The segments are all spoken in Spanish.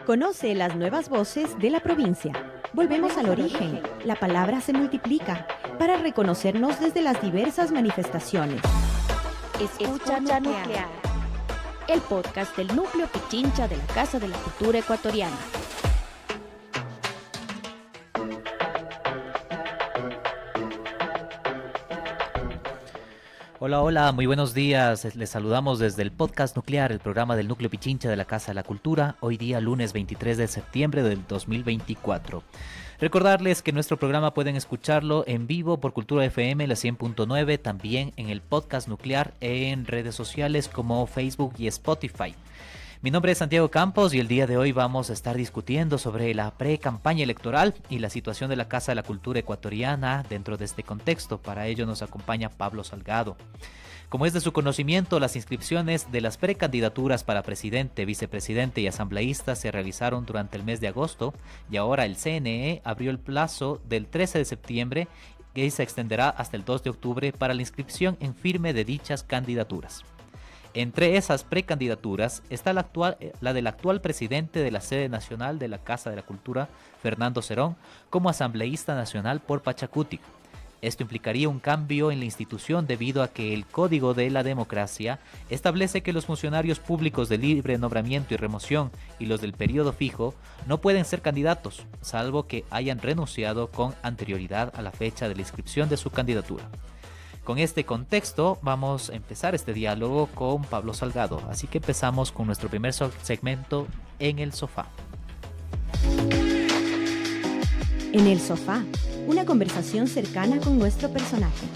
Conoce las nuevas voces de la provincia. Volvemos al origen. La palabra se multiplica para reconocernos desde las diversas manifestaciones. Escucha Nuclear, el podcast del Núcleo Pichincha de la Casa de la Cultura Ecuatoriana. Hola, hola, muy buenos días. Les saludamos desde el podcast Nuclear, el programa del Núcleo Pichincha de la Casa de la Cultura, hoy día lunes 23 de septiembre del 2024. Recordarles que nuestro programa pueden escucharlo en vivo por Cultura FM, la 100.9, también en el podcast Nuclear en redes sociales como Facebook y Spotify. Mi nombre es Santiago Campos y el día de hoy vamos a estar discutiendo sobre la pre-campaña electoral y la situación de la Casa de la Cultura Ecuatoriana dentro de este contexto. Para ello nos acompaña Pablo Salgado. Como es de su conocimiento, las inscripciones de las precandidaturas para presidente, vicepresidente y asambleísta se realizaron durante el mes de agosto y ahora el CNE abrió el plazo del 13 de septiembre y se extenderá hasta el 2 de octubre para la inscripción en firme de dichas candidaturas. Entre esas precandidaturas está la del actual presidente de la sede nacional de la Casa de la Cultura, Fernando Serón, como asambleísta nacional por Pachacutic. Esto implicaría un cambio en la institución debido a que el Código de la Democracia establece que los funcionarios públicos de libre nombramiento y remoción y los del periodo fijo no pueden ser candidatos, salvo que hayan renunciado con anterioridad a la fecha de la inscripción de su candidatura. Con este contexto vamos a empezar este diálogo con Pablo Salgado, así que empezamos con nuestro primer segmento en el sofá. En el sofá, una conversación cercana con nuestro personaje.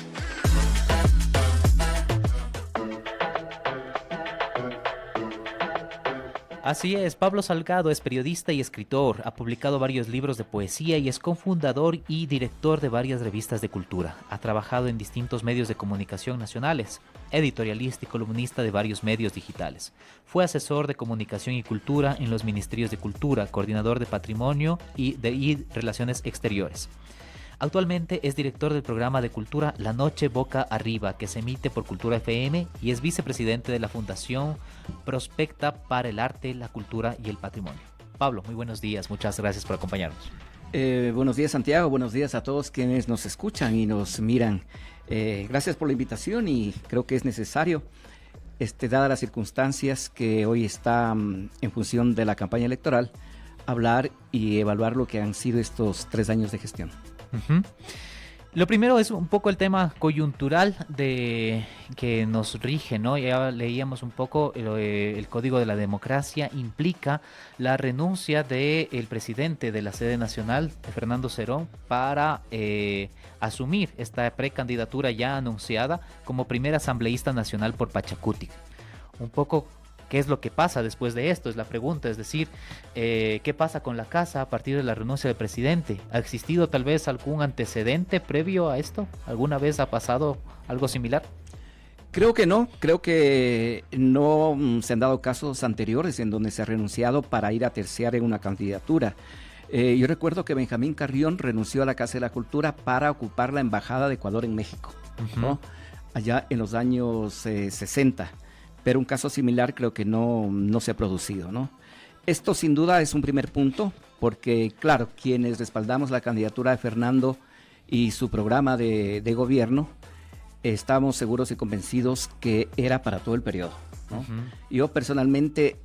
Así es, Pablo Salgado es periodista y escritor, ha publicado varios libros de poesía y es cofundador y director de varias revistas de cultura. Ha trabajado en distintos medios de comunicación nacionales, editorialista y columnista de varios medios digitales. Fue asesor de comunicación y cultura en los ministerios de Cultura, coordinador de patrimonio y relaciones exteriores. Actualmente es director del programa de cultura La Noche Boca Arriba, que se emite por Cultura FM, y es vicepresidente de la Fundación Prospecta para el Arte, la Cultura y el Patrimonio. Pablo, muy buenos días, muchas gracias por acompañarnos. Buenos días, Santiago, buenos días a todos quienes nos escuchan y nos miran. Gracias por la invitación y creo que es necesario, dadas las circunstancias que hoy está en función de la campaña electoral, hablar y evaluar lo que han sido estos 3 años de gestión. Uh-huh. Lo primero es un poco el tema coyuntural de que nos rige, ¿no? Ya leíamos un poco el Código de la Democracia implica la renuncia del presidente de la sede nacional, Fernando Serón, para asumir esta precandidatura ya anunciada como primer asambleísta nacional por Pachacutic. Un poco, ¿qué es lo que pasa después de esto? Es la pregunta, es decir, ¿qué pasa con la casa a partir de la renuncia del presidente? ¿Ha existido tal vez algún antecedente previo a esto? ¿Alguna vez ha pasado algo similar? Creo que no se han dado casos anteriores en donde se ha renunciado para ir a terciar en una candidatura. Yo recuerdo que Benjamín Carrión renunció a la Casa de la Cultura para ocupar la Embajada de Ecuador en México, uh-huh, ¿no? Allá en los años 60. Pero un caso similar creo que no se ha producido, ¿no? Esto sin duda es un primer punto, porque claro, quienes respaldamos la candidatura de Fernando y su programa de gobierno, estamos seguros y convencidos que era para todo el periodo, ¿no? Uh-huh. Yo personalmente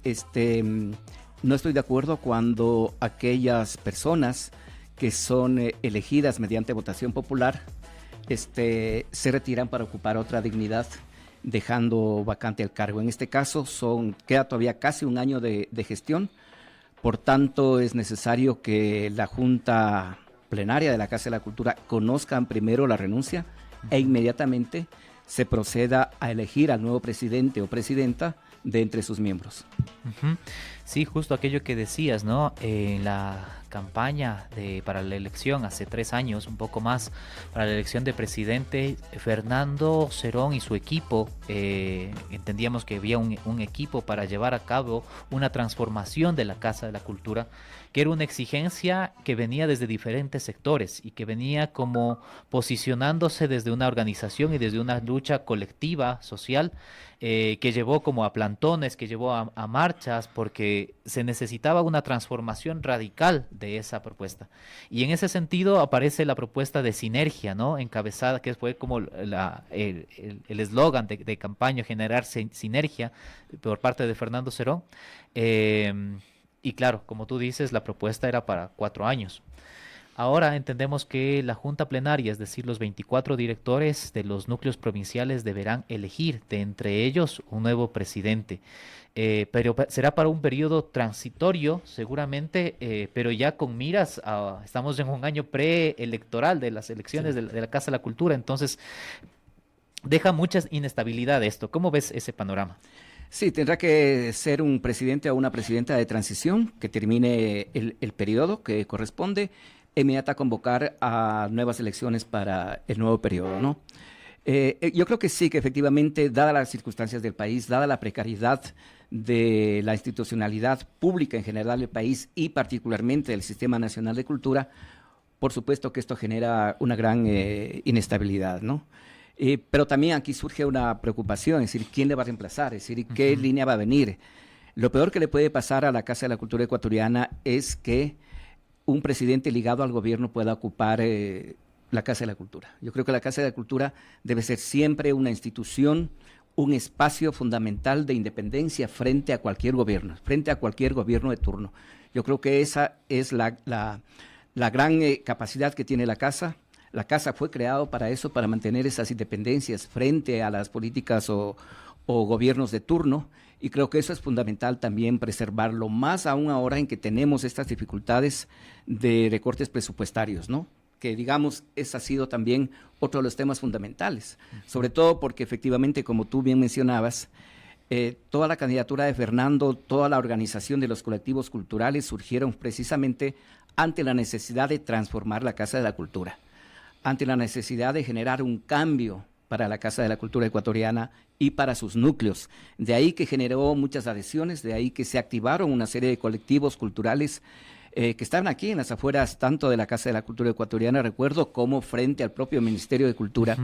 no estoy de acuerdo cuando aquellas personas que son elegidas mediante votación popular se retiran para ocupar otra dignidad, dejando vacante el cargo. En este caso queda todavía casi un año de gestión, por tanto es necesario que la Junta Plenaria de la Casa de la Cultura conozcan primero la renuncia e inmediatamente se proceda a elegir al nuevo presidente o presidenta de entre sus miembros. Uh-huh. Sí, justo aquello que decías, ¿no? En la campaña para la elección hace 3 años, un poco más, para la elección de presidente, Fernando Serón y su equipo, entendíamos que había un equipo para llevar a cabo una transformación de la Casa de la Cultura, que era una exigencia que venía desde diferentes sectores y que venía como posicionándose desde una organización y desde una lucha colectiva, social, que llevó como a plantones, que llevó a marchas, porque se necesitaba una transformación radical de esa propuesta. Y en ese sentido aparece la propuesta de Sinergia, ¿no? Encabezada, que fue como el eslogan de campaña, generar sinergia por parte de Fernando Serón. Y claro, como tú dices, la propuesta era para 4 años. Ahora entendemos que la Junta Plenaria, es decir, los 24 directores de los núcleos provinciales deberán elegir de entre ellos un nuevo presidente. Pero será para un periodo transitorio, seguramente, pero ya con miras estamos en un año preelectoral de las elecciones de la Casa de la Cultura, entonces deja mucha inestabilidad esto. ¿Cómo ves ese panorama? Sí, tendrá que ser un presidente o una presidenta de transición que termine el periodo que corresponde, inmediata convocar a nuevas elecciones para el nuevo periodo, ¿no? Yo creo que sí, que efectivamente, dadas las circunstancias del país, dada la precariedad de la institucionalidad pública en general del país y particularmente del Sistema Nacional de Cultura, por supuesto que esto genera una gran inestabilidad, ¿no? Pero también aquí surge una preocupación, es decir, ¿quién le va a reemplazar? Es decir, ¿qué línea va a venir? Lo peor que le puede pasar a la Casa de la Cultura ecuatoriana es que un presidente ligado al gobierno pueda ocupar la Casa de la Cultura. Yo creo que la Casa de la Cultura debe ser siempre una institución, un espacio fundamental de independencia frente a cualquier gobierno de turno. Yo creo que esa es la gran capacidad que tiene la Casa. La Casa fue creada para eso, para mantener esas independencias frente a las políticas o gobiernos de turno, y creo que eso es fundamental también preservarlo, más aún ahora en que tenemos estas dificultades de recortes presupuestarios, ¿no? Que digamos, ese ha sido también otro de los temas fundamentales, sobre todo porque efectivamente, como tú bien mencionabas, toda la candidatura de Fernando, toda la organización de los colectivos culturales surgieron precisamente ante la necesidad de transformar la Casa de la Cultura, ante la necesidad de generar un cambio para la Casa de la Cultura ecuatoriana y para sus núcleos. De ahí que generó muchas adhesiones, de ahí que se activaron una serie de colectivos culturales que estaban aquí en las afueras, tanto de la Casa de la Cultura ecuatoriana, recuerdo, como frente al propio Ministerio de Cultura.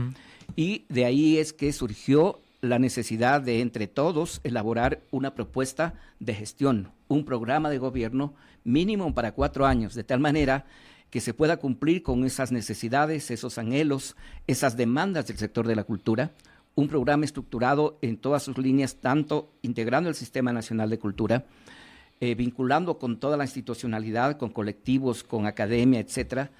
Y de ahí es que surgió la necesidad de, entre todos, elaborar una propuesta de gestión, un programa de gobierno mínimo para 4 años, de tal manera que se pueda cumplir con esas necesidades, esos anhelos, esas demandas del sector de la cultura, un programa estructurado en todas sus líneas, tanto integrando el Sistema Nacional de Cultura, vinculando con toda la institucionalidad, con colectivos, con academia, etcétera,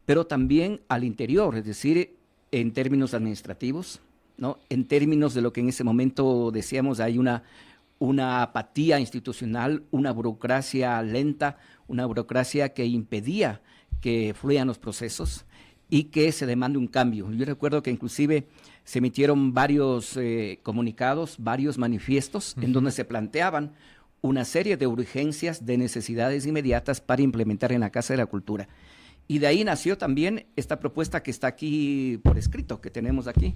pero también al interior, es decir, en términos administrativos, ¿no? En términos de lo que en ese momento decíamos, hay una apatía institucional, una burocracia lenta, una burocracia que impedía que fluyan los procesos y que se demande un cambio. Yo recuerdo que inclusive se emitieron varios comunicados, varios manifiestos en donde se planteaban una serie de urgencias, de necesidades inmediatas para implementar en la Casa de la Cultura. Y de ahí nació también esta propuesta que está aquí por escrito, que tenemos aquí,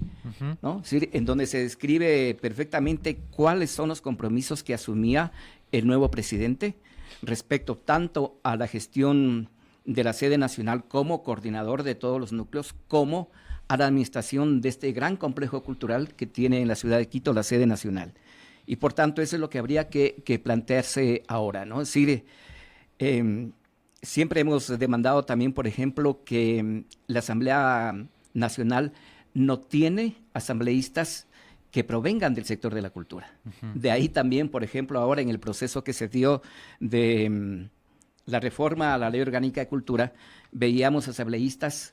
¿no? Es decir, en donde se describe perfectamente cuáles son los compromisos que asumía el nuevo presidente respecto tanto a la gestión de la sede nacional como coordinador de todos los núcleos, como a la administración de este gran complejo cultural que tiene en la ciudad de Quito la sede nacional. Y por tanto, eso es lo que habría que plantearse ahora, ¿no? Es decir, siempre hemos demandado también, por ejemplo, que la Asamblea Nacional no tiene asambleístas que provengan del sector de la cultura. De ahí también, por ejemplo, ahora en el proceso que se dio de la reforma a la Ley Orgánica de Cultura, veíamos asambleístas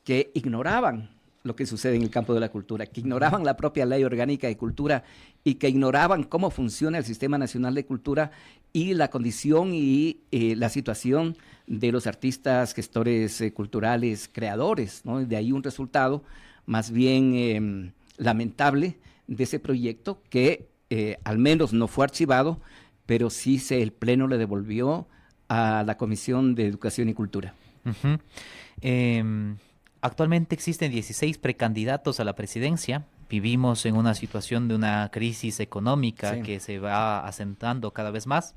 que ignoraban lo que sucede en el campo de la cultura, que ignoraban la propia Ley Orgánica de Cultura y que ignoraban cómo funciona el Sistema Nacional de Cultura y la condición y la situación de los artistas, gestores culturales, creadores, ¿no? De ahí un resultado más bien lamentable de ese proyecto que al menos no fue archivado, pero sí el Pleno le devolvió a la Comisión de Educación y Cultura. Actualmente existen 16 precandidatos a la presidencia. Vivimos en una situación de una crisis económica que se va asentando cada vez más,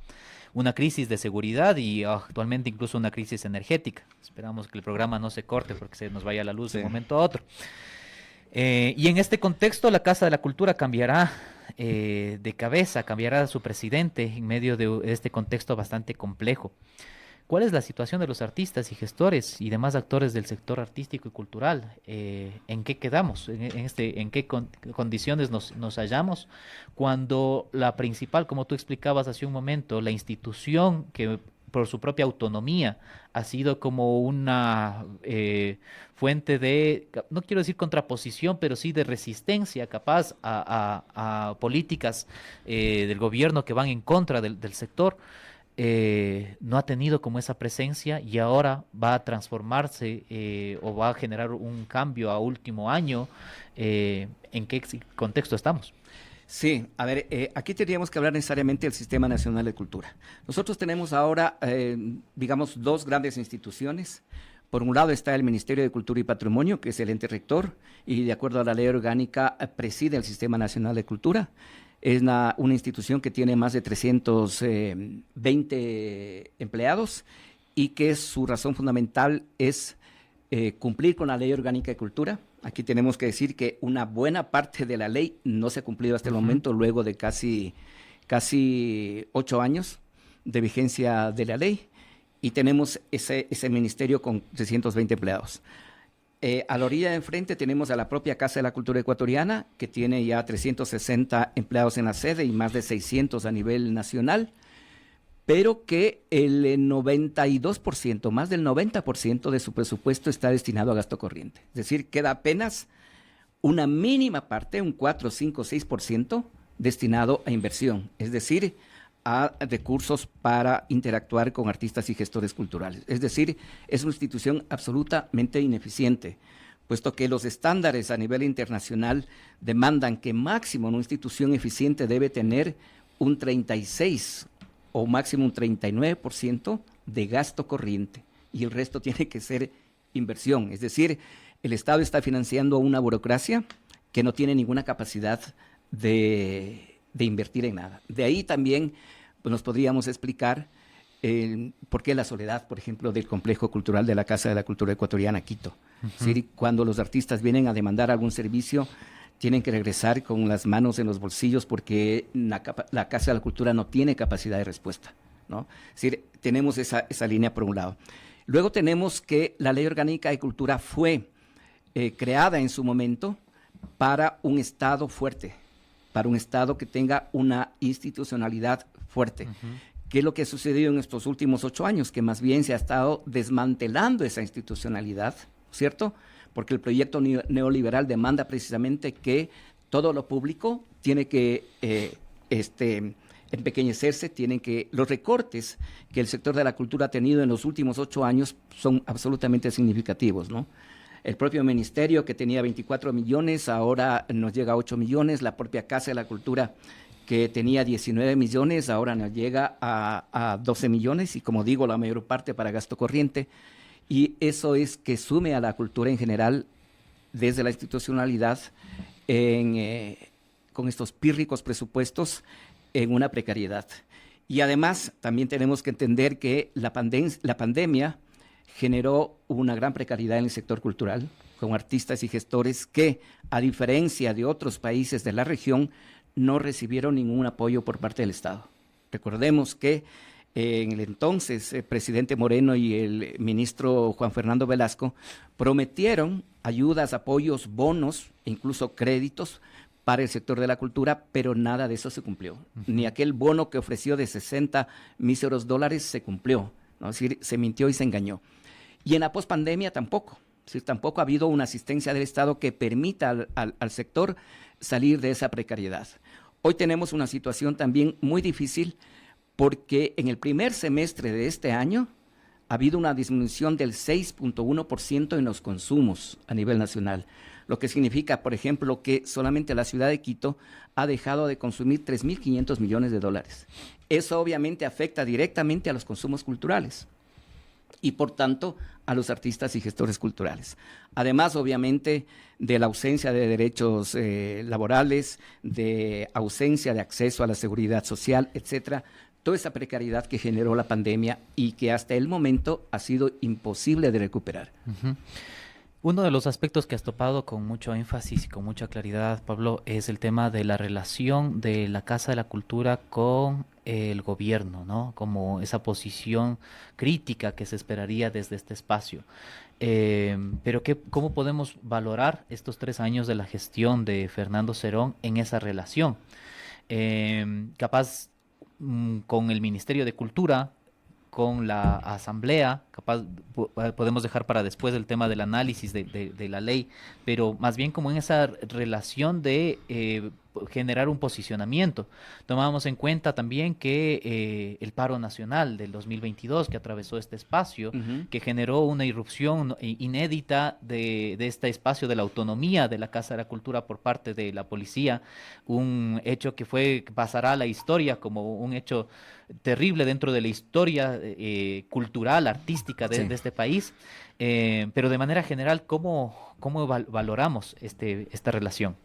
una crisis de seguridad y actualmente incluso una crisis energética. Esperamos que el programa no se corte porque se nos vaya la luz de un momento a otro. Y en este contexto la Casa de la Cultura cambiará de cabeza, cambiará su presidente en medio de este contexto bastante complejo. ¿Cuál es la situación de los artistas y gestores y demás actores del sector artístico y cultural? ¿En qué quedamos? ¿En qué condiciones nos hallamos? Cuando la principal, como tú explicabas hace un momento, la institución que por su propia autonomía ha sido como una fuente de, no quiero decir contraposición, pero sí de resistencia capaz a políticas del gobierno que van en contra del sector. No ha tenido como esa presencia y ahora va a transformarse o va a generar un cambio a último año. ¿En qué contexto estamos? Sí, a ver, aquí tendríamos que hablar necesariamente del Sistema Nacional de Cultura. Nosotros tenemos ahora, digamos, dos grandes instituciones. Por un lado está el Ministerio de Cultura y Patrimonio, que es el ente rector, y de acuerdo a la ley orgánica preside el Sistema Nacional de Cultura. Es una institución que tiene más de 320 empleados y que su razón fundamental es cumplir con la ley orgánica de cultura. Aquí tenemos que decir que una buena parte de la ley no se ha cumplido hasta el momento, luego de casi 8 años de vigencia de la ley, y tenemos ese ministerio con 320 empleados. A la orilla de enfrente tenemos a la propia Casa de la Cultura Ecuatoriana, que tiene ya 360 empleados en la sede y más de 600 a nivel nacional, pero que el 92%, más del 90% de su presupuesto está destinado a gasto corriente. Es decir, queda apenas una mínima parte, un 4, 5, 6% destinado a inversión, es decir, a recursos para interactuar con artistas y gestores culturales. Es decir, es una institución absolutamente ineficiente, puesto que los estándares a nivel internacional demandan que máximo una institución eficiente debe tener un 36 o máximo un 39% de gasto corriente y el resto tiene que ser inversión. Es decir, el Estado está financiando una burocracia que no tiene ninguna capacidad de invertir en nada. De ahí también pues, nos podríamos explicar por qué la soledad, por ejemplo, del complejo cultural de la Casa de la Cultura Ecuatoriana, Quito. Es decir, cuando los artistas vienen a demandar algún servicio, tienen que regresar con las manos en los bolsillos porque la Casa de la Cultura no tiene capacidad de respuesta, ¿no? Es decir, tenemos esa línea por un lado. Luego tenemos que la Ley Orgánica de Cultura fue creada en su momento para un Estado fuerte, para un Estado que tenga una institucionalidad fuerte. ¿Qué es lo que ha sucedido en estos últimos 8 años? Que más bien se ha estado desmantelando esa institucionalidad, ¿cierto? Porque el proyecto neoliberal demanda precisamente que todo lo público tiene que empequeñecerse, los recortes que el sector de la cultura ha tenido en los últimos 8 años son absolutamente significativos, ¿no? El propio ministerio que tenía 24 millones, ahora nos llega a 8 millones, la propia Casa de la Cultura que tenía 19 millones, ahora nos llega a 12 millones y como digo, la mayor parte para gasto corriente. Y eso es que sume a la cultura en general, desde la institucionalidad, con estos pírricos presupuestos, en una precariedad. Y además, también tenemos que entender que la pandemia generó una gran precariedad en el sector cultural, con artistas y gestores que, a diferencia de otros países de la región, no recibieron ningún apoyo por parte del Estado. Recordemos que en el entonces presidente Moreno y el ministro Juan Fernando Velasco prometieron ayudas, apoyos, bonos, incluso créditos para el sector de la cultura, pero nada de eso se cumplió. Ni aquel bono que ofreció de 60 míseros dólares se cumplió, ¿no? Es decir, se mintió y se engañó. Y en la pospandemia tampoco. Es decir, tampoco ha habido una asistencia del Estado que permita al sector salir de esa precariedad. Hoy tenemos una situación también muy difícil porque en el primer semestre de este año ha habido una disminución del 6.1% en los consumos a nivel nacional, lo que significa, por ejemplo, que solamente la ciudad de Quito ha dejado de consumir 3.500 millones de dólares. Eso obviamente afecta directamente a los consumos culturales y, por tanto, a los artistas y gestores culturales. Además, obviamente, de la ausencia de derechos laborales, de ausencia de acceso a la seguridad social, etcétera, toda esa precariedad que generó la pandemia y que hasta el momento ha sido imposible de recuperar. Uno de los aspectos que has topado con mucho énfasis y con mucha claridad, Pablo, es el tema de la relación de la Casa de la Cultura con el gobierno, ¿no? Como esa posición crítica que se esperaría desde este espacio. Pero ¿cómo podemos valorar estos 3 años de la gestión de Fernando Cerón en esa relación? Capaz con el Ministerio de Cultura, con la Asamblea, capaz podemos dejar para después el tema del análisis de la ley, pero más bien como en esa relación de generar un posicionamiento. Tomamos en cuenta también que el paro nacional del 2022 que atravesó este espacio, que generó una irrupción inédita de este espacio de la autonomía de la Casa de la Cultura por parte de la policía, un hecho que pasará a la historia como un hecho terrible dentro de la historia cultural, artística de este país, pero de manera general, ¿cómo valoramos esta relación?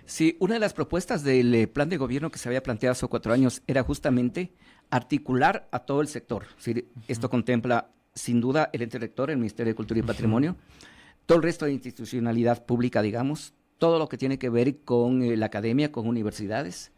Sí, una de las propuestas del plan de gobierno que se había planteado hace 4 años era justamente articular a todo el sector. Sí, esto contempla, sin duda, el ente rector, el Ministerio de Cultura y Patrimonio, todo el resto de institucionalidad pública, digamos, todo lo que tiene que ver con la academia, con universidades,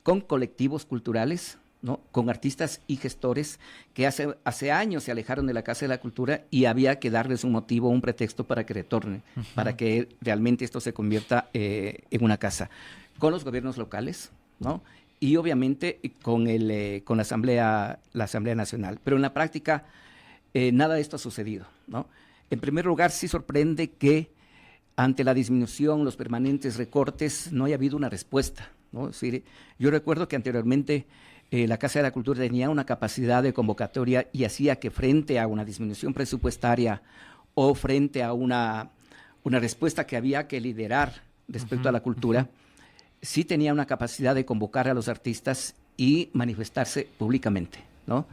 con colectivos culturales, ¿no? Con artistas y gestores que hace años se alejaron de la Casa de la Cultura y había que darles un motivo, un pretexto para que retornen, para que realmente esto se convierta en una casa. Con los gobiernos locales, ¿no? Y obviamente con la Asamblea Nacional. Pero en la práctica nada de esto ha sucedido, ¿no? En primer lugar, sí sorprende que ante la disminución, los permanentes recortes, no haya habido una respuesta, ¿no? Es decir, yo recuerdo que anteriormente la Casa de la Cultura tenía una capacidad de convocatoria y hacía que frente a una disminución presupuestaria o frente a una respuesta que había que liderar respecto a la cultura, sí tenía una capacidad de convocar a los artistas y manifestarse públicamente, ¿no?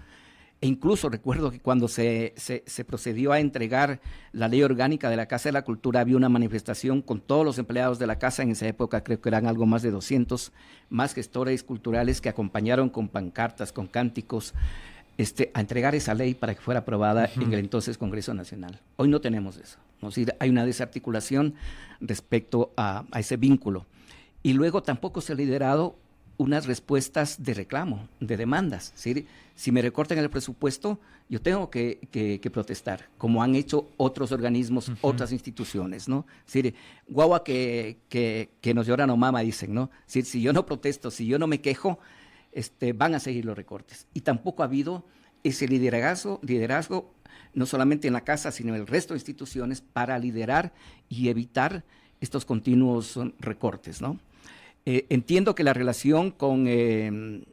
E incluso recuerdo que cuando se procedió a entregar la ley orgánica de la Casa de la Cultura, había una manifestación con todos los empleados de la casa. En esa época creo que eran algo más de 200, más gestores culturales que acompañaron con pancartas, con cánticos, a entregar esa ley para que fuera aprobada en el entonces Congreso Nacional. Hoy no tenemos eso, ¿no? Es decir, hay una desarticulación respecto a ese vínculo. Y luego tampoco se ha liderado unas respuestas de reclamo, de demandas. ¿Sí? Si me recortan el presupuesto, yo tengo que protestar, como han hecho otros organismos, otras instituciones, ¿no? ¿Sí? Guagua que nos llora no mama, dicen, ¿no? ¿Sí? Si yo no protesto, si yo no me quejo, van a seguir los recortes. Y tampoco ha habido ese liderazgo, no solamente en la casa, sino en el resto de instituciones, para liderar y evitar estos continuos recortes, ¿no? Entiendo que la relación con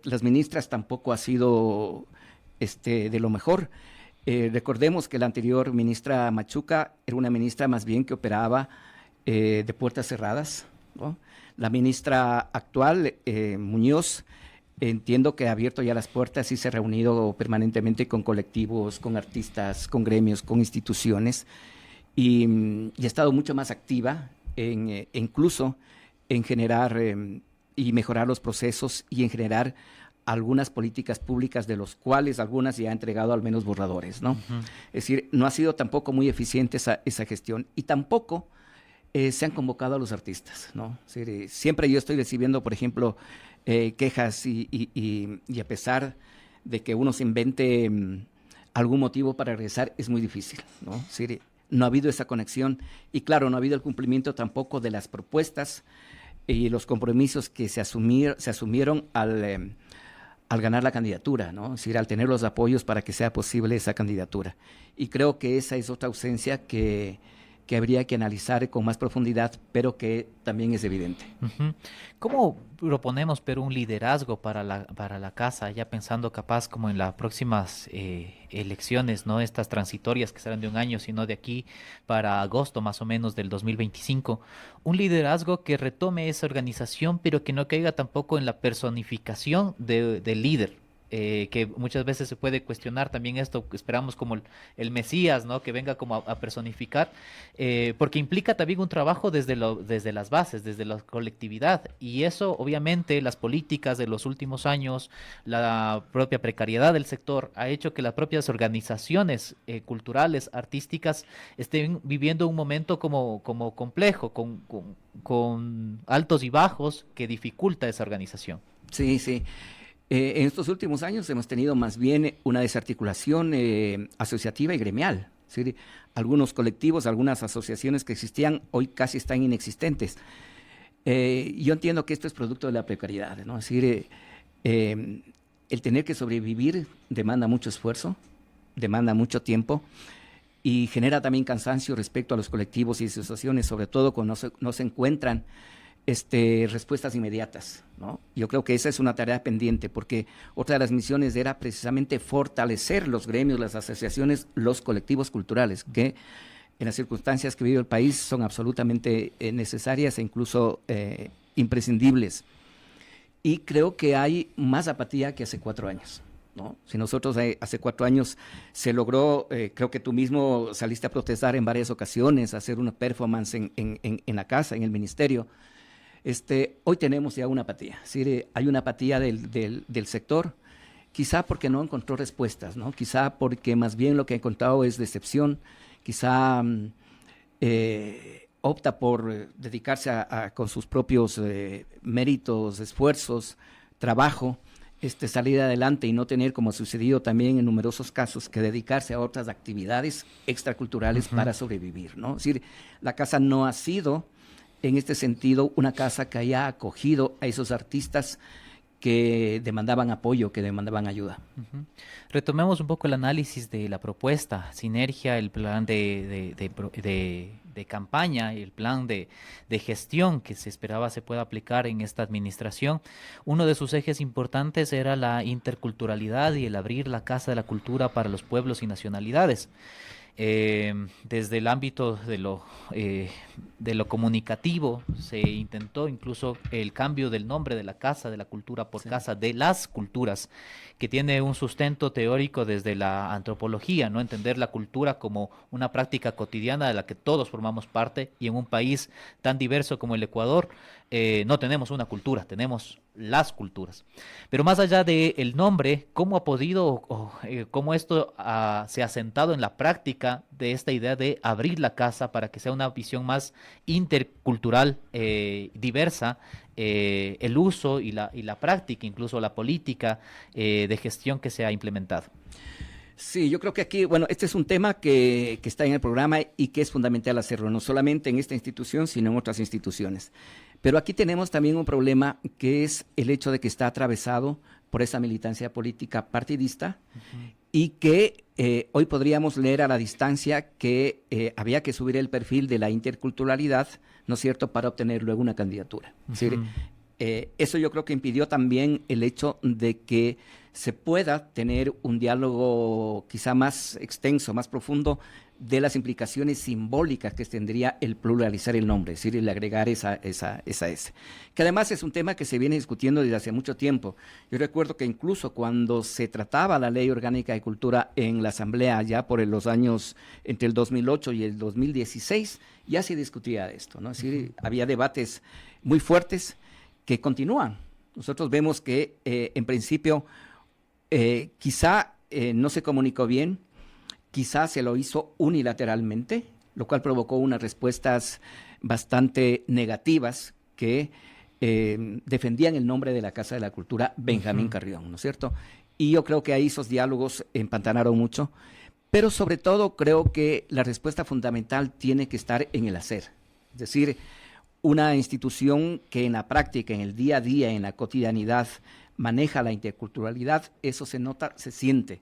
las ministras tampoco ha sido de lo mejor. Recordemos que la anterior ministra Machuca era una ministra más bien que operaba de puertas cerradas, ¿no? La ministra actual, Muñoz, entiendo que ha abierto ya las puertas y se ha reunido permanentemente con colectivos, con artistas, con gremios, con instituciones y ha estado mucho más activa incluso en generar y mejorar los procesos y en generar algunas políticas públicas de los cuales algunas ya ha entregado al menos borradores, ¿no? Es decir, no ha sido tampoco muy eficiente esa gestión y tampoco se han convocado a los artistas, ¿no? Es decir, siempre yo estoy recibiendo, por ejemplo, quejas y a pesar de que uno se invente algún motivo para regresar, es muy difícil, ¿no? Es decir, no ha habido esa conexión y claro, no ha habido el cumplimiento tampoco de las propuestas y los compromisos que se asumieron al ganar la candidatura, ¿no? Es decir, al tener los apoyos para que sea posible esa candidatura. Y creo que esa es otra ausencia que habría que analizar con más profundidad, pero que también es evidente. ¿Cómo proponemos, pero un liderazgo para la casa, ya pensando capaz como en las próximas elecciones, no estas transitorias que serán de 1 año, sino de aquí para agosto más o menos del 2025, un liderazgo que retome esa organización, pero que no caiga tampoco en la personificación del líder? que muchas veces se puede cuestionar también esto, que esperamos como el Mesías, ¿no? Que venga como a personificar, porque implica también un trabajo desde las bases, desde la colectividad, y eso obviamente las políticas de los últimos años, la propia precariedad del sector ha hecho que las propias organizaciones culturales, artísticas, estén viviendo un momento como complejo, con altos y bajos que dificulta esa organización. Sí, sí. En estos últimos años hemos tenido más bien una desarticulación asociativa y gremial. ¿Sí? Algunos colectivos, algunas asociaciones que existían, hoy casi están inexistentes. Yo entiendo que esto es producto de la precariedad, ¿no? Es decir, el tener que sobrevivir demanda mucho esfuerzo, demanda mucho tiempo y genera también cansancio respecto a los colectivos y asociaciones, sobre todo cuando no se encuentran respuestas inmediatas, ¿no? Yo creo que esa es una tarea pendiente, porque otra de las misiones era precisamente fortalecer los gremios, las asociaciones, los colectivos culturales, que en las circunstancias que vive el país son absolutamente necesarias e incluso imprescindibles. Y creo que hay más apatía que hace 4 años, ¿no? Si nosotros hace 4 años se logró, creo que tú mismo saliste a protestar en varias ocasiones, a hacer una performance en la casa, en el ministerio. Hoy tenemos ya una apatía, ¿sí? Hay una apatía del sector, quizá porque no encontró respuestas, ¿no? Quizá porque más bien lo que ha encontrado es decepción, quizá opta por dedicarse con sus propios méritos, esfuerzos, trabajo, salir adelante y no tener, como ha sucedido también en numerosos casos, que dedicarse a otras actividades extraculturales para sobrevivir, ¿no? Es decir, la casa no ha sido, en este sentido, una casa que haya acogido a esos artistas que demandaban apoyo, que demandaban ayuda. Retomemos un poco el análisis de la propuesta, Sinergia, el plan de campaña, el plan de gestión que se esperaba se pueda aplicar en esta administración. Uno de sus ejes importantes era la interculturalidad y el abrir la Casa de la Cultura para los pueblos y nacionalidades. Desde el ámbito de lo comunicativo se intentó incluso el cambio del nombre de la Casa de la Cultura por Casa de las Culturas, que tiene un sustento teórico desde la antropología, ¿no? Entender la cultura como una práctica cotidiana de la que todos formamos parte, y en un país tan diverso como el Ecuador no tenemos una cultura, tenemos las culturas. Pero más allá del nombre, ¿cómo ha podido, cómo esto se ha sentado en la práctica de esta idea de abrir la casa para que sea una visión más intercultural, diversa, el uso y la práctica, incluso la política de gestión que se ha implementado? Sí, yo creo que aquí, bueno, este es un tema que está en el programa y que es fundamental hacerlo, no solamente en esta institución, sino en otras instituciones. Pero aquí tenemos también un problema, que es el hecho de que está atravesado por esa militancia política partidista y que hoy podríamos leer a la distancia que había que subir el perfil de la interculturalidad, ¿no es cierto?, para obtener luego una candidatura. ¿Sí? Eso yo creo que impidió también el hecho de que se pueda tener un diálogo quizá más extenso, más profundo, de las implicaciones simbólicas que tendría el pluralizar el nombre, es decir, el agregar esa S. Que además es un tema que se viene discutiendo desde hace mucho tiempo. Yo recuerdo que incluso cuando se trataba la Ley Orgánica de Cultura en la Asamblea, ya por los años entre el 2008 y el 2016, ya se discutía de esto, ¿no? Es decir, había debates muy fuertes que continúan. Nosotros vemos que en principio quizá no se comunicó bien, quizá se lo hizo unilateralmente, lo cual provocó unas respuestas bastante negativas que defendían el nombre de la Casa de la Cultura Benjamín Carrión, ¿no es cierto? Y yo creo que ahí esos diálogos empantanaron mucho, pero sobre todo creo que la respuesta fundamental tiene que estar en el hacer. Es decir, una institución que en la práctica, en el día a día, en la cotidianidad, maneja la interculturalidad, eso se nota, se siente.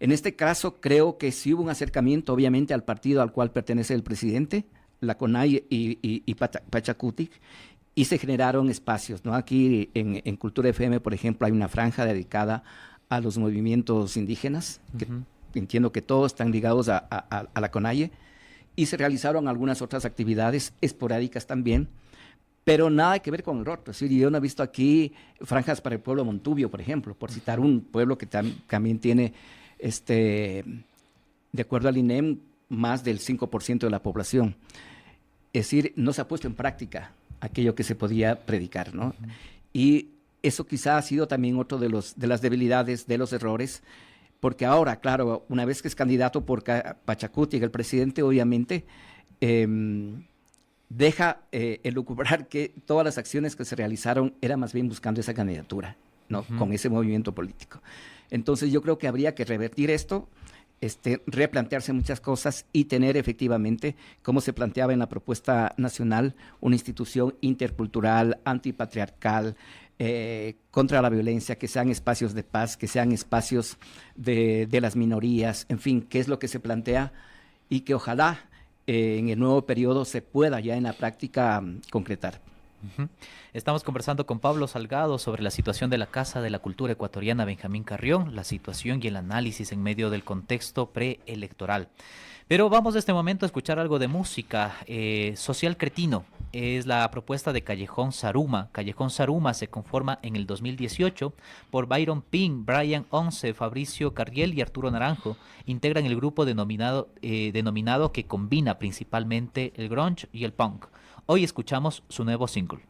En este caso, creo que sí hubo un acercamiento, obviamente, al partido al cual pertenece el presidente, la CONAIE y Pachacutic, y se generaron espacios, ¿no? Aquí en Cultura FM, por ejemplo, hay una franja dedicada a los movimientos indígenas, que entiendo que todos están ligados a la CONAIE, y se realizaron algunas otras actividades esporádicas también, pero nada que ver con el otro. Es decir, yo no he visto aquí franjas para el pueblo Montubio, por ejemplo, por citar un pueblo que también tiene, de acuerdo al INEM, más del 5% de la población. Es decir, no se ha puesto en práctica aquello que se podía predicar, ¿no? Y eso quizá ha sido también otro de las debilidades, de los errores, porque ahora, claro, una vez que es candidato por Pachacuti, el presidente, obviamente, deja elucubrar que todas las acciones que se realizaron eran más bien buscando esa candidatura, ¿no? Con ese movimiento político. Entonces yo creo que habría que revertir esto, replantearse muchas cosas y tener efectivamente, como se planteaba en la propuesta nacional, una institución intercultural, antipatriarcal, contra la violencia, que sean espacios de paz, que sean espacios de las minorías, en fin, qué es lo que se plantea y que ojalá en el nuevo periodo se pueda ya en la práctica concretar. Estamos conversando con Pablo Salgado sobre la situación de la Casa de la Cultura Ecuatoriana Benjamín Carrión, la situación y el análisis en medio del contexto preelectoral. Pero vamos en este momento a escuchar algo de música. Social Cretino es la propuesta de Callejón Saruma. Callejón Saruma se conforma en el 2018 por Byron Ping, Brian Once, Fabricio Carriel y Arturo Naranjo. Integran el grupo denominado que combina principalmente el grunge y el punk. Hoy escuchamos su nuevo single.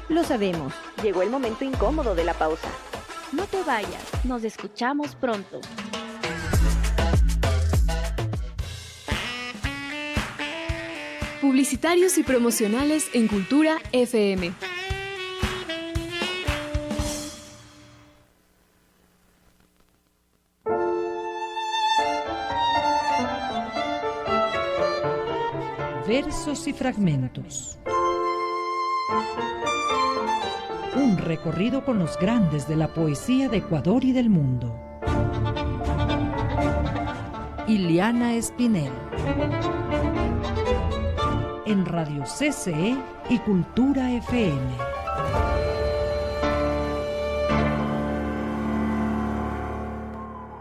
Lo sabemos, llegó el momento incómodo de la pausa. No te vayas, nos escuchamos pronto. Publicitarios y promocionales en Cultura FM. Versos y fragmentos. Un recorrido con los grandes de la poesía de Ecuador y del mundo. Iliana Espinel. En Radio CCE y Cultura FM.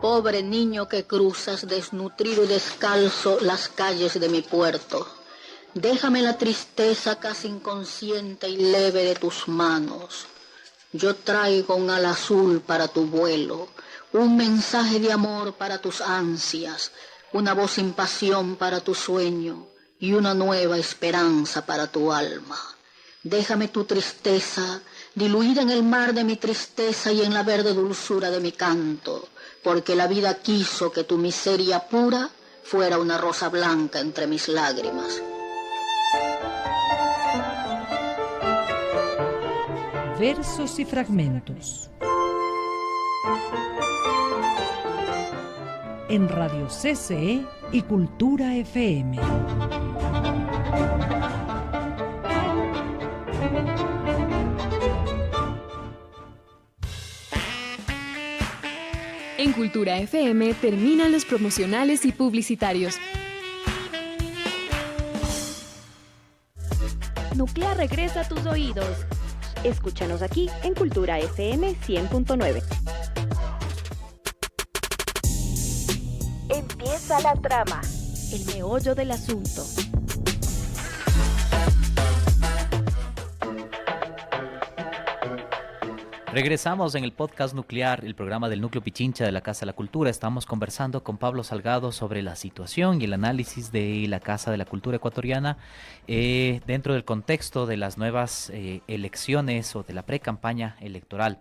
Pobre niño que cruzas desnutrido y descalzo las calles de mi puerto. Déjame la tristeza casi inconsciente y leve de tus manos. Yo traigo un ala azul para tu vuelo, un mensaje de amor para tus ansias, una voz sin pasión para tu sueño y una nueva esperanza para tu alma. Déjame tu tristeza, diluida en el mar de mi tristeza y en la verde dulzura de mi canto, porque la vida quiso que tu miseria pura fuera una rosa blanca entre mis lágrimas. Versos y fragmentos. En Radio CCE y Cultura FM. En Cultura FM terminan los promocionales y publicitarios. Nuclear regresa a tus oídos. Escúchanos aquí en Cultura FM 100.9. Empieza la trama, el meollo del asunto. Regresamos en el podcast nuclear, el programa del Núcleo Pichincha de la Casa de la Cultura. Estamos conversando con Pablo Salgado sobre la situación y el análisis de la Casa de la Cultura ecuatoriana dentro del contexto de las nuevas elecciones o de la pre-campaña electoral.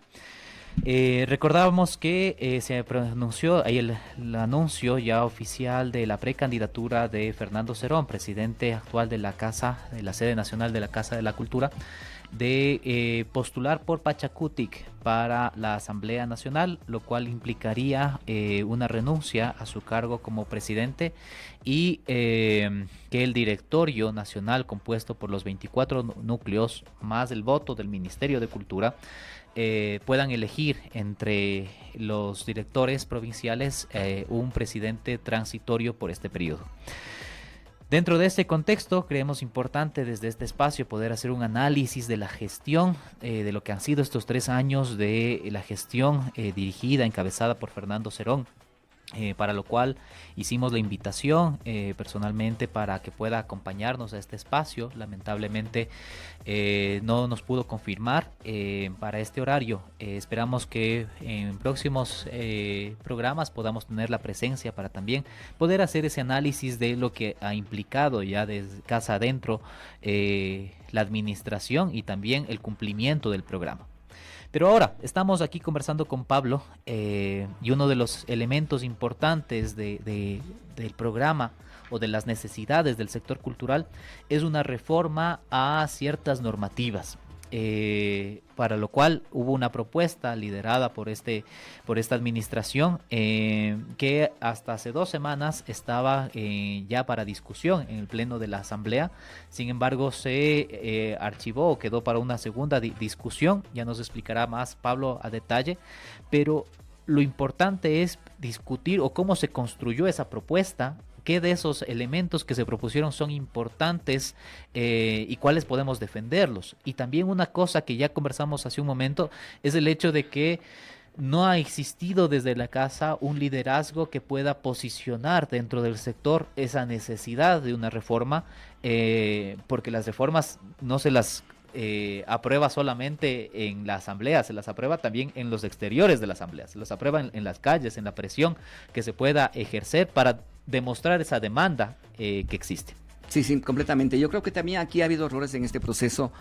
Recordábamos que se pronunció ahí el anuncio ya oficial de la precandidatura de Fernando Serón, presidente actual de la Casa, de la sede nacional de la Casa de la Cultura, de postular por Pachacutic para la Asamblea Nacional, lo cual implicaría una renuncia a su cargo como presidente y que el directorio nacional, compuesto por los 24 núcleos más el voto del Ministerio de Cultura, puedan elegir entre los directores provinciales un presidente transitorio por este periodo. Dentro de este contexto, creemos importante desde este espacio poder hacer un análisis de la gestión, de lo que han sido estos 3 años de la gestión dirigida, encabezada por Fernando Serón, para lo cual hicimos la invitación personalmente para que pueda acompañarnos a este espacio. Lamentablemente no nos pudo confirmar para este horario. Esperamos que en próximos programas podamos tener la presencia para también poder hacer ese análisis de lo que ha implicado ya desde casa adentro la administración y también el cumplimiento del programa. Pero ahora estamos aquí conversando con Pablo y uno de los elementos importantes del programa o de las necesidades del sector cultural es una reforma a ciertas normativas. Para lo cual hubo una propuesta liderada por esta administración que hasta hace 2 semanas estaba ya para discusión en el pleno de la Asamblea. Sin embargo, se archivó o quedó para una segunda discusión. Ya nos explicará más Pablo a detalle, pero lo importante es discutir o cómo se construyó esa propuesta, qué de esos elementos que se propusieron son importantes y cuáles podemos defenderlos. Y también una cosa que ya conversamos hace un momento es el hecho de que no ha existido desde la casa un liderazgo que pueda posicionar dentro del sector esa necesidad de una reforma, porque las reformas no se las aprueba solamente en la asamblea, se las aprueba también en los exteriores de la asamblea, se las aprueba en las calles, en la presión que se pueda ejercer para demostrar esa demanda que existe. Sí, completamente. Yo creo que también aquí ha habido errores en este proceso.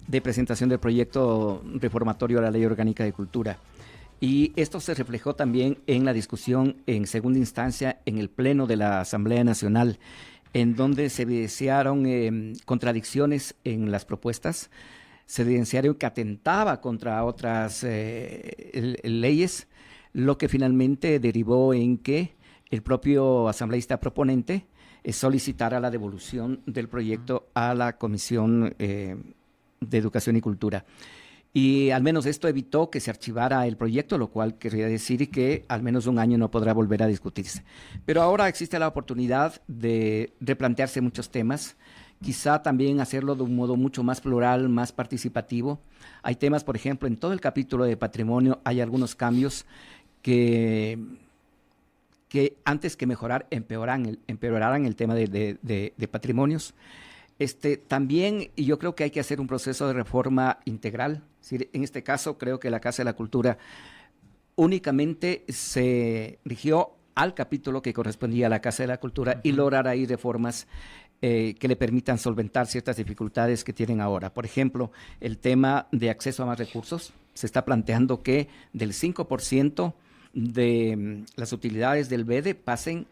de presentación del proyecto reformatorio a la Ley Orgánica de Cultura. Y esto se reflejó también en la discusión en segunda instancia en el Pleno de la Asamblea Nacional, en donde se evidenciaron contradicciones en las propuestas, se evidenciaron que atentaba contra otras leyes, lo que finalmente derivó en que el propio asambleísta proponente solicitara la devolución del proyecto a la Comisión de Educación y Cultura. Y al menos esto evitó que se archivara el proyecto, lo cual querría decir que al menos un año no podrá volver a discutirse. Pero ahora existe la oportunidad de replantearse muchos temas, quizá también hacerlo de un modo mucho más plural, más participativo. Hay temas, por ejemplo, en todo el capítulo de patrimonio hay algunos cambios que antes que mejorar empeorarán el tema de patrimonios. También yo creo que hay que hacer un proceso de reforma integral. Es decir, en este caso creo que la Casa de la Cultura únicamente se rigió al capítulo que correspondía a la Casa de la Cultura y lograr ahí reformas que le permitan solventar ciertas dificultades que tienen ahora. Por ejemplo, el tema de acceso a más recursos. Se está planteando que del 5% de las utilidades del BEDE pasen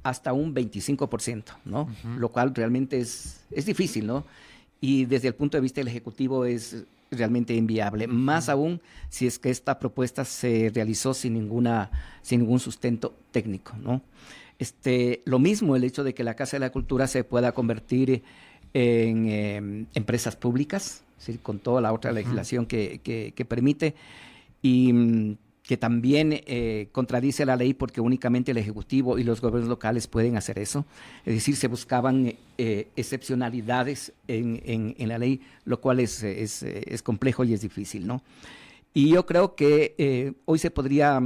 hasta un 25%, ¿no? Lo cual realmente es difícil, ¿no? Y desde el punto de vista del Ejecutivo es realmente inviable, más aún si es que esta propuesta se realizó sin ningún sustento técnico, ¿no? Lo mismo el hecho de que la Casa de la Cultura se pueda convertir en empresas públicas, es decir, con toda la otra legislación que permite, y que también contradice la ley porque únicamente el Ejecutivo y los gobiernos locales pueden hacer eso. Es decir, se buscaban excepcionalidades en la ley, lo cual es complejo y es difícil, ¿no? Y yo creo que hoy se podría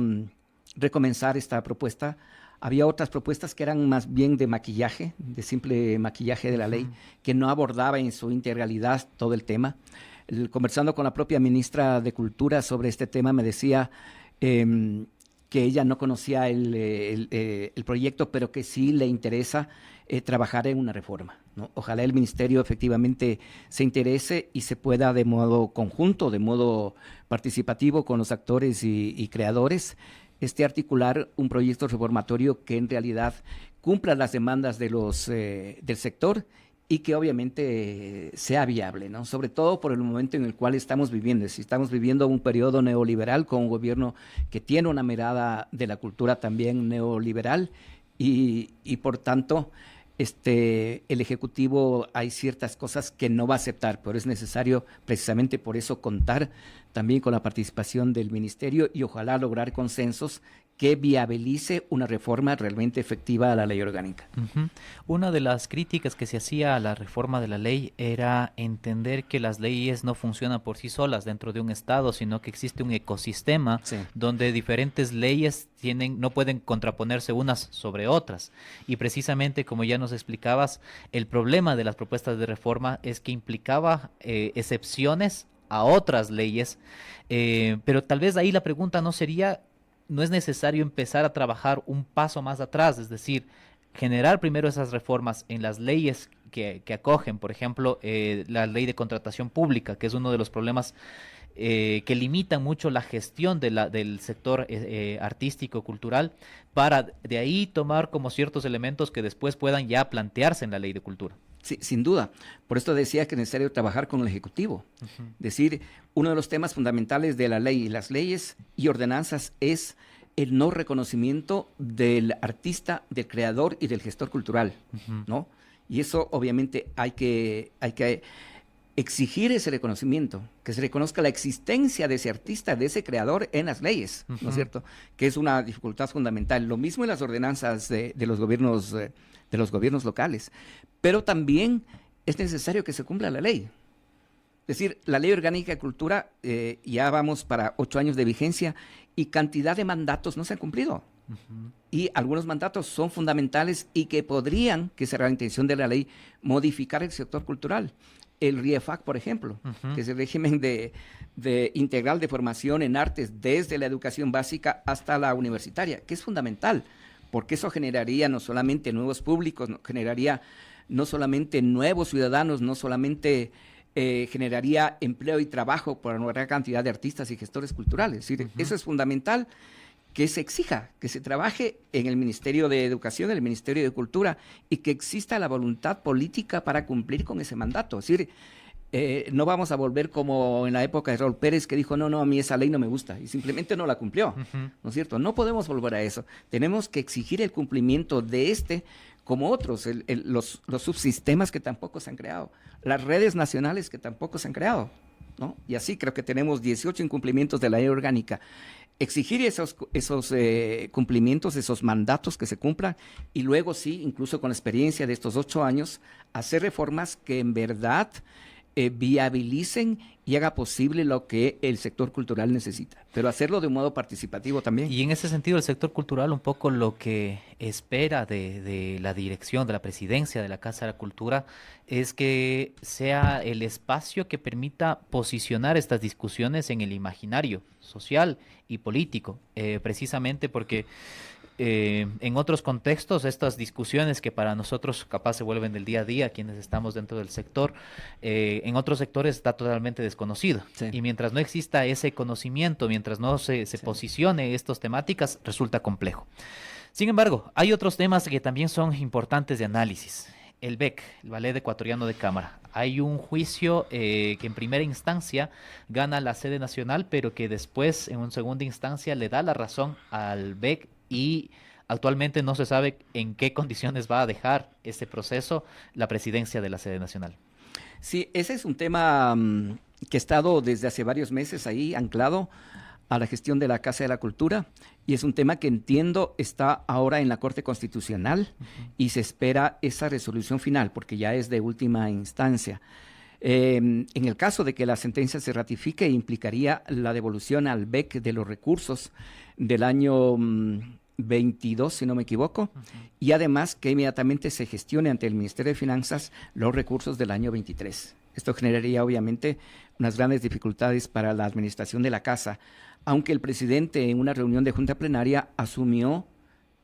recomenzar esta propuesta. Había otras propuestas que eran más bien de maquillaje, de simple maquillaje de la ley, que no abordaba en su integralidad todo el tema. Conversando con la propia ministra de Cultura sobre este tema, me decía que ella no conocía el proyecto, pero que sí le interesa trabajar en una reforma, ¿no? Ojalá el ministerio efectivamente se interese y se pueda de modo conjunto, de modo participativo con los actores y creadores, articular un proyecto reformatorio que en realidad cumpla las demandas de del sector y que obviamente sea viable, ¿no? Sobre todo por el momento en el cual estamos viviendo. Si estamos viviendo un periodo neoliberal con un gobierno que tiene una mirada de la cultura también neoliberal y por tanto el Ejecutivo hay ciertas cosas que no va a aceptar, pero es necesario precisamente por eso contar también con la participación del Ministerio y ojalá lograr consensos que viabilice una reforma realmente efectiva a la ley orgánica. Una de las críticas que se hacía a la reforma de la ley era entender que las leyes no funcionan por sí solas dentro de un Estado, sino que existe un ecosistema donde diferentes leyes no pueden contraponerse unas sobre otras. Y precisamente, como ya nos explicabas, el problema de las propuestas de reforma es que implicaba excepciones a otras leyes, pero tal vez ahí la pregunta no es necesario empezar a trabajar un paso más atrás, es decir, generar primero esas reformas en las leyes que acogen, por ejemplo, la ley de contratación pública, que es uno de los problemas que limitan mucho la gestión del sector artístico, cultural, para de ahí tomar como ciertos elementos que después puedan ya plantearse en la ley de cultura. Sí, sin duda. Por esto decía que es necesario trabajar con el Ejecutivo. Es decir, uno de los temas fundamentales de la ley y las leyes y ordenanzas es el no reconocimiento del artista, del creador y del gestor cultural, ¿no? Y eso obviamente hay que exigir ese reconocimiento, que se reconozca la existencia de ese artista, de ese creador en las leyes, ¿no es cierto? Que es una dificultad fundamental. Lo mismo en las ordenanzas de los gobiernos locales. Pero también es necesario que se cumpla la ley. Es decir, la Ley Orgánica de Cultura, ya vamos para 8 años de vigencia y cantidad de mandatos no se han cumplido. Y algunos mandatos son fundamentales y que podrían, que será la intención de la ley, modificar el sector cultural. El RIEFAC, por ejemplo, que es el régimen de integral de formación en artes desde la educación básica hasta la universitaria, que es fundamental, porque eso generaría no solamente nuevos públicos, generaría no solamente nuevos ciudadanos, no solamente generaría empleo y trabajo para una gran cantidad de artistas y gestores culturales. Es decir, eso es fundamental, que se exija, que se trabaje en el Ministerio de Educación, en el Ministerio de Cultura, y que exista la voluntad política para cumplir con ese mandato. Es decir, no vamos a volver como en la época de Raúl Pérez, que dijo, no, a mí esa ley no me gusta, y simplemente no la cumplió, ¿no es cierto? No podemos volver a eso. Tenemos que exigir el cumplimiento de como otros, los subsistemas que tampoco se han creado, las redes nacionales que tampoco se han creado, ¿no? Y así creo que tenemos 18 incumplimientos de la ley orgánica. Exigir esos cumplimientos, esos mandatos que se cumplan, y luego sí, incluso con la experiencia de estos 8 años, hacer reformas que en verdad viabilicen y haga posible lo que el sector cultural necesita, pero hacerlo de un modo participativo también. Y en ese sentido, el sector cultural, un poco lo que espera de la dirección, de la presidencia de la Casa de la Cultura, es que sea el espacio que permita posicionar estas discusiones en el imaginario social y político, precisamente porque en otros contextos, estas discusiones que para nosotros capaz se vuelven del día a día, quienes estamos dentro del sector, en otros sectores está totalmente desconocido. Sí. Y mientras no exista ese conocimiento, mientras no se posicione estas temáticas, resulta complejo. Sin embargo, hay otros temas que también son importantes de análisis. El BEC, el Ballet Ecuatoriano de Cámara. Hay un juicio que en primera instancia gana la sede nacional, pero que después, en una segunda instancia, le da la razón al BEC, y actualmente no se sabe en qué condiciones va a dejar este proceso la presidencia de la sede nacional. Sí, ese es un tema que ha estado desde hace varios meses ahí anclado a la gestión de la Casa de la Cultura, y es un tema que entiendo está ahora en la Corte Constitucional y se espera esa resolución final porque ya es de última instancia. En el caso de que la sentencia se ratifique, implicaría la devolución al BEC de los recursos del año 22, si no me equivoco, y además que inmediatamente se gestione ante el Ministerio de Finanzas los recursos del año 23. Esto generaría obviamente unas grandes dificultades para la administración de la Casa, aunque el presidente en una reunión de junta plenaria asumió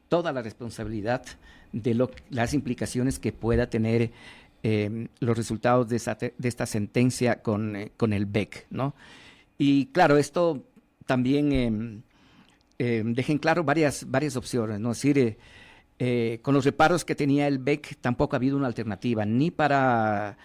toda la responsabilidad de las implicaciones que pueda tener los resultados de esta sentencia con el BEC, ¿no? Y claro, esto también deja en claro varias opciones, ¿no? Es decir, con los reparos que tenía el BEC tampoco ha habido una alternativa, ni para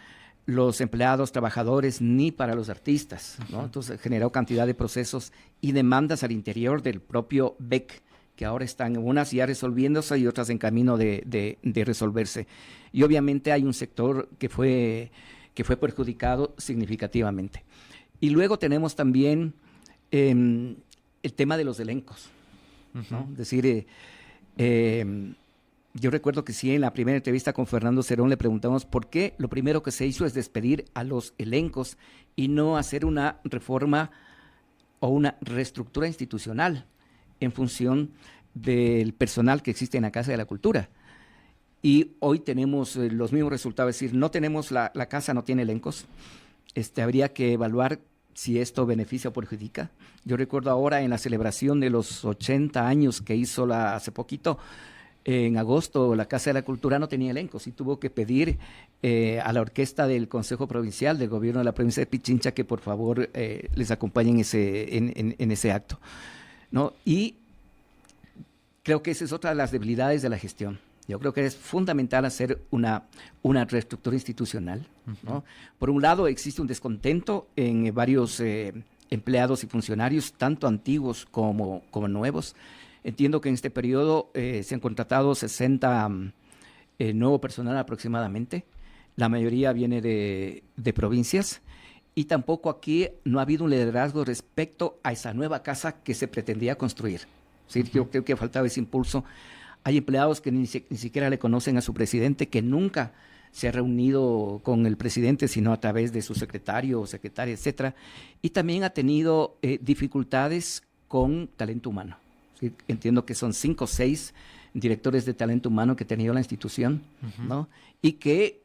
los empleados, trabajadores, ni para los artistas, ¿no? Entonces generó cantidad de procesos y demandas al interior del propio BEC, que ahora están unas ya resolviéndose y otras en camino de resolverse. Y obviamente hay un sector que fue perjudicado significativamente. Y luego tenemos también el tema de los elencos, ¿no? Es decir, yo recuerdo que sí, en la primera entrevista con Fernando Cerón le preguntamos por qué lo primero que se hizo es despedir a los elencos y no hacer una reforma o una reestructura institucional en función del personal que existe en la Casa de la Cultura. Y hoy tenemos los mismos resultados, es decir, no tenemos la Casa no tiene elencos. Habría que evaluar si esto beneficia o perjudica. Yo recuerdo ahora en la celebración de los 80 años que hizo hace poquito, en agosto, la Casa de la Cultura no tenía elencos y tuvo que pedir a la orquesta del Consejo Provincial, del gobierno de la provincia de Pichincha, que por favor les acompañen en ese acto, ¿no? Y creo que esa es otra de las debilidades de la gestión. Yo creo que es fundamental hacer una reestructura institucional, ¿no? Por un lado, existe un descontento en varios empleados y funcionarios, tanto antiguos como nuevos. Entiendo que en este periodo se han contratado 60 nuevo personal aproximadamente. La mayoría viene de provincias. Y tampoco aquí no ha habido un liderazgo respecto a esa nueva casa que se pretendía construir. ¿Sí? Yo creo que faltaba ese impulso. Hay empleados que ni siquiera le conocen a su presidente, que nunca se ha reunido con el presidente, sino a través de su secretario o secretaria, etcétera. Y también ha tenido dificultades con talento humano. ¿Sí? Entiendo que son 5 o 6 directores de talento humano que ha tenido la institución, ¿no? Y que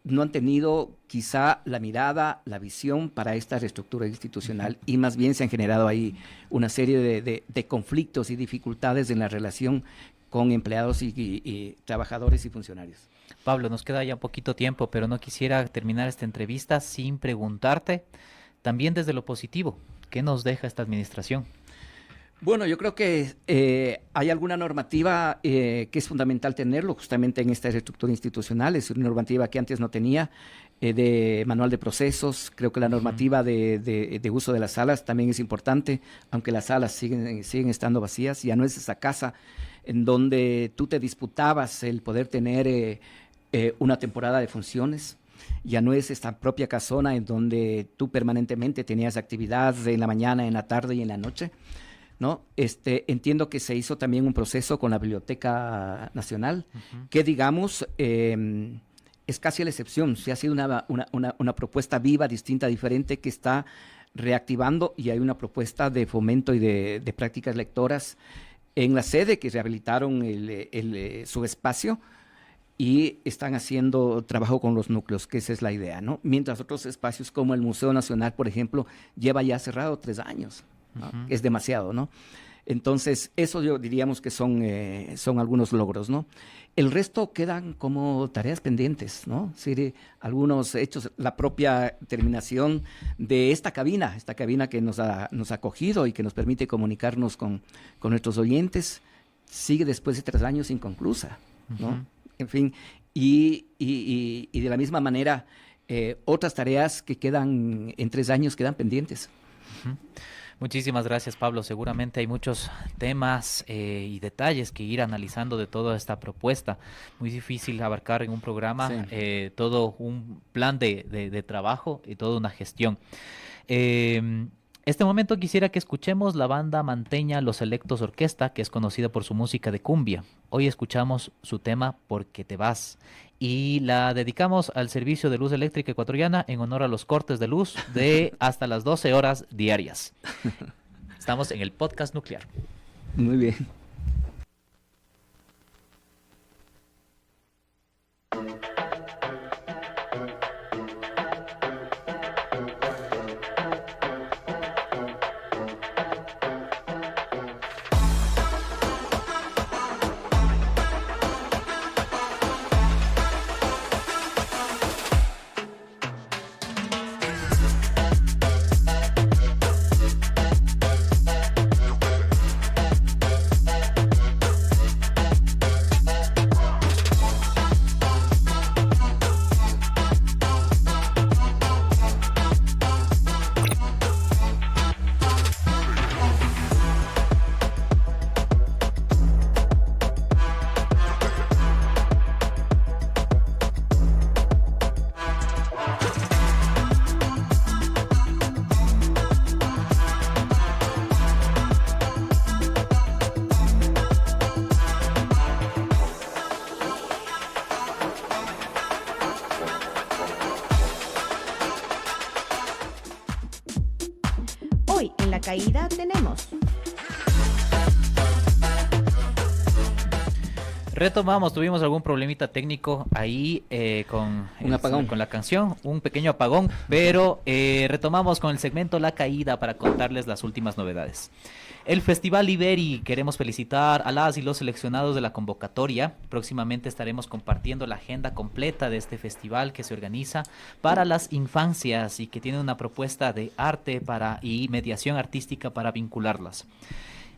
no han tenido quizá la mirada, la visión para esta reestructura institucional, y más bien se han generado ahí una serie de conflictos y dificultades en la relación con empleados y trabajadores y funcionarios. Pablo, nos queda ya un poquito tiempo, pero no quisiera terminar esta entrevista sin preguntarte, también desde lo positivo, ¿qué nos deja esta administración? Bueno, yo creo que hay alguna normativa que es fundamental tenerlo justamente en esta reestructura institucional. Es una normativa que antes no tenía, de manual de procesos. Creo que la normativa de uso de las salas también es importante, aunque las salas siguen estando vacías. Ya no es esa casa en donde tú te disputabas el poder tener una temporada de funciones. Ya no es esta propia casona en donde tú permanentemente tenías actividad en la mañana, en la tarde y en la noche, ¿no? Entiendo que se hizo también un proceso con la Biblioteca Nacional, que digamos es casi la excepción. Sí ha sido una propuesta viva, distinta, diferente, que está reactivando, y hay una propuesta de fomento y de prácticas lectoras en la sede, que rehabilitaron su espacio y están haciendo trabajo con los núcleos, que esa es la idea, ¿no? Mientras otros espacios como el Museo Nacional, por ejemplo, lleva ya cerrado 3 años. ¿No? Es demasiado, ¿no? Entonces, eso yo diríamos que son algunos logros, ¿no? El resto quedan como tareas pendientes, ¿no? Sí, algunos hechos, la propia terminación de esta cabina que nos ha acogido y que nos permite comunicarnos con nuestros oyentes, sigue después de 3 años inconclusa, ¿no? En fin, y de la misma manera, otras tareas que quedan en 3 años quedan pendientes. Muchísimas gracias, Pablo. Seguramente hay muchos temas y detalles que ir analizando de toda esta propuesta. Muy difícil abarcar en un programa todo un plan de trabajo y toda una gestión. Este momento quisiera que escuchemos la banda manteña Los Selectos Orquesta, que es conocida por su música de cumbia. Hoy escuchamos su tema Porque te vas, y la dedicamos al Servicio de Luz Eléctrica Ecuatoriana en honor a los cortes de luz de hasta las 12 horas diarias. Estamos en el podcast nuclear. Muy bien. Hoy en La Caída tenemos... Retomamos, tuvimos algún problemita técnico ahí con la canción, un pequeño apagón, pero retomamos con el segmento La Caída para contarles las últimas novedades. El Festival Iberi, queremos felicitar a las y los seleccionados de la convocatoria. Próximamente estaremos compartiendo la agenda completa de este festival que se organiza para las infancias y que tiene una propuesta de arte y mediación artística para vincularlas.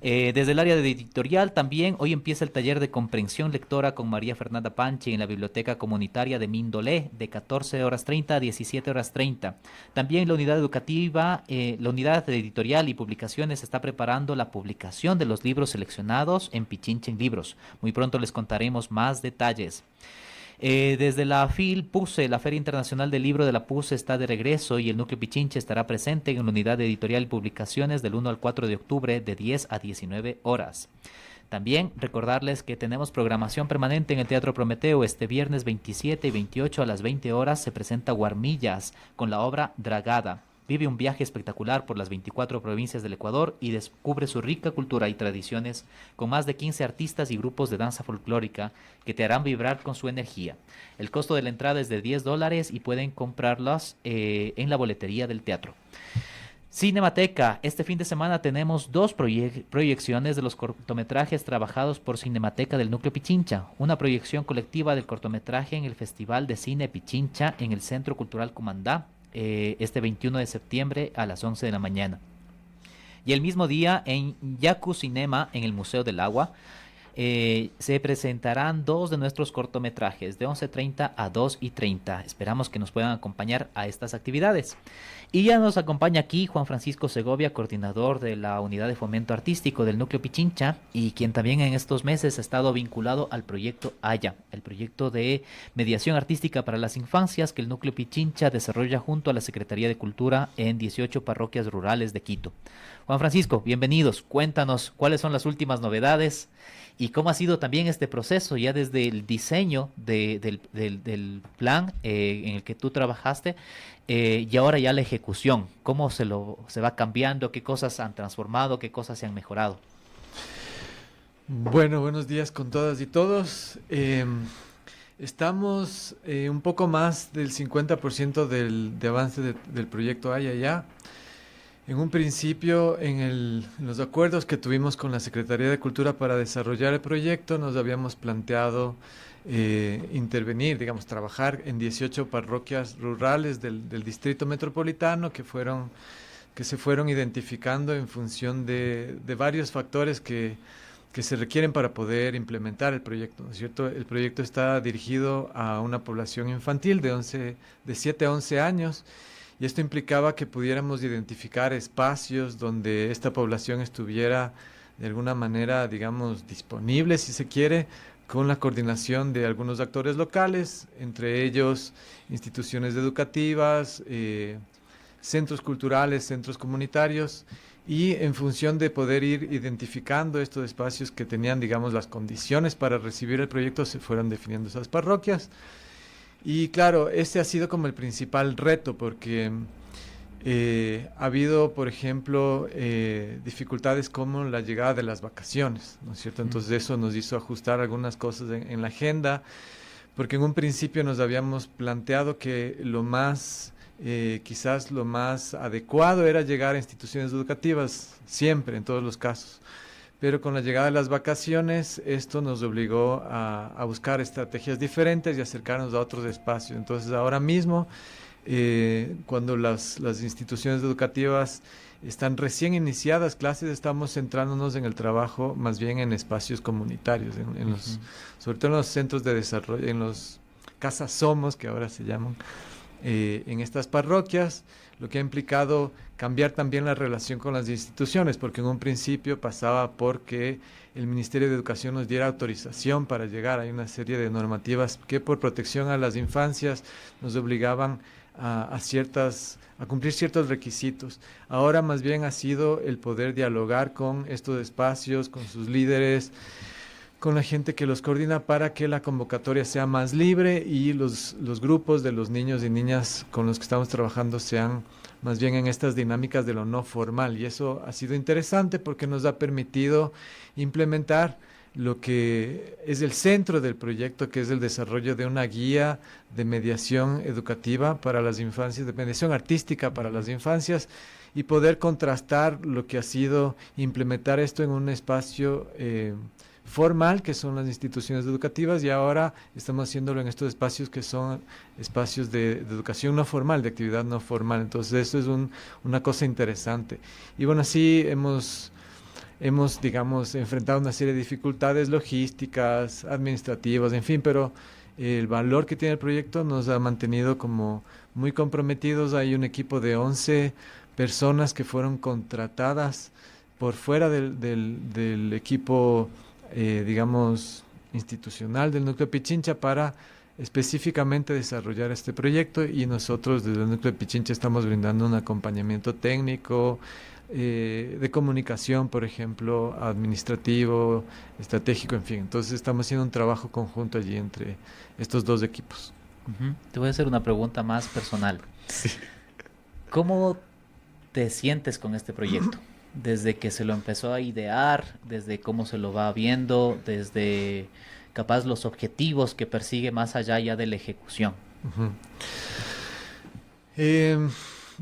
Desde el área de editorial también hoy empieza el taller de comprensión lectora con María Fernanda Panchi en la Biblioteca Comunitaria de Mindolé de 14:30 a 17:30. También la unidad educativa, la unidad de editorial y publicaciones está preparando la publicación de los libros seleccionados en Pichinchen Libros. Muy pronto les contaremos más detalles. Desde la FIL PUSE, la Feria Internacional del Libro de la PUSE está de regreso y el Núcleo Pichinche estará presente en la unidad de editorial y publicaciones del 1 al 4 de octubre de 10 a 19 horas. También recordarles que tenemos programación permanente en el Teatro Prometeo. Este viernes 27 y 28 a las 20 horas se presenta Guarmillas con la obra Dragada. Vive un viaje espectacular por las 24 provincias del Ecuador y descubre su rica cultura y tradiciones con más de 15 artistas y grupos de danza folclórica que te harán vibrar con su energía. El costo de la entrada es de $10 y pueden comprarlas en la boletería del teatro. Cinemateca. Este fin de semana tenemos dos proyecciones de los cortometrajes trabajados por Cinemateca del Núcleo Pichincha. Una proyección colectiva del cortometraje en el Festival de Cine Pichincha en el Centro Cultural Cumandá, este 21 de septiembre a las 11 de la mañana. Y el mismo día en Yaku Cinema en el Museo del Agua se presentarán dos de nuestros cortometrajes de 11:30 a 2:30. Esperamos que nos puedan acompañar a estas actividades. Y ya nos acompaña aquí Juan Francisco Segovia, coordinador de la Unidad de Fomento Artístico del Núcleo Pichincha y quien también en estos meses ha estado vinculado al proyecto AYA, el proyecto de mediación artística para las infancias que el Núcleo Pichincha desarrolla junto a la Secretaría de Cultura en 18 parroquias rurales de Quito. Juan Francisco, bienvenidos. Cuéntanos cuáles son las últimas novedades y cómo ha sido también este proceso ya desde el diseño del plan en el que tú trabajaste y ahora ya la ejecución. ¿Cómo se va cambiando? ¿Qué cosas han transformado? ¿Qué cosas se han mejorado? Bueno, buenos días con todas y todos. Estamos un poco más del 50% de avance del proyecto AYA ya. En un principio, en los acuerdos que tuvimos con la Secretaría de Cultura para desarrollar el proyecto, nos habíamos planteado intervenir, digamos, trabajar en 18 parroquias rurales del distrito metropolitano que se fueron identificando en función de varios factores que se requieren para poder implementar el proyecto, ¿no es cierto? El proyecto está dirigido a una población infantil de 7 a 11 años. Y esto implicaba que pudiéramos identificar espacios donde esta población estuviera de alguna manera, digamos, disponible, si se quiere, con la coordinación de algunos actores locales, entre ellos instituciones educativas, centros culturales, centros comunitarios, y en función de poder ir identificando estos espacios que tenían, digamos, las condiciones para recibir el proyecto, se fueron definiendo esas parroquias. Y claro, este ha sido como el principal reto porque ha habido, por ejemplo, dificultades como la llegada de las vacaciones, ¿no es cierto? Entonces eso nos hizo ajustar algunas cosas en la agenda, porque en un principio nos habíamos planteado que quizás lo más adecuado era llegar a instituciones educativas, siempre, en todos los casos. Pero con la llegada de las vacaciones, esto nos obligó a buscar estrategias diferentes y acercarnos a otros espacios. Entonces, ahora mismo, cuando las instituciones educativas están recién iniciadas clases, estamos centrándonos en el trabajo más bien en espacios comunitarios, sobre todo en los centros de desarrollo, en los casas Somos, que ahora se llaman, en estas parroquias, lo que ha implicado cambiar también la relación con las instituciones, porque en un principio pasaba porque el Ministerio de Educación nos diera autorización para llegar. Hay una serie de normativas que por protección a las infancias nos obligaban a cumplir ciertos requisitos. Ahora más bien ha sido el poder dialogar con estos espacios, con sus líderes, con la gente que los coordina para que la convocatoria sea más libre y los grupos de los niños y niñas con los que estamos trabajando sean más bien en estas dinámicas de lo no formal. Y eso ha sido interesante porque nos ha permitido implementar lo que es el centro del proyecto, que es el desarrollo de una guía de mediación educativa para las infancias, de mediación artística para las infancias, y poder contrastar lo que ha sido implementar esto en un espacio formal, que son las instituciones educativas, y ahora estamos haciéndolo en estos espacios que son espacios de educación no formal, de actividad no formal. Entonces eso es una cosa interesante. Y bueno, sí hemos, digamos, enfrentado una serie de dificultades logísticas, administrativas, en fin, pero el valor que tiene el proyecto nos ha mantenido como muy comprometidos. Hay un equipo de 11 personas que fueron contratadas por fuera del equipo digamos, institucional del Núcleo Pichincha para específicamente desarrollar este proyecto, y nosotros desde el Núcleo Pichincha estamos brindando un acompañamiento técnico, de comunicación, por ejemplo, administrativo, estratégico, en fin. Entonces estamos haciendo un trabajo conjunto allí entre estos dos equipos. Te voy a hacer una pregunta más personal. Sí. ¿Cómo te sientes con este proyecto? Desde que se lo empezó a idear, desde cómo se lo va viendo, desde capaz los objetivos que persigue más allá ya de la ejecución.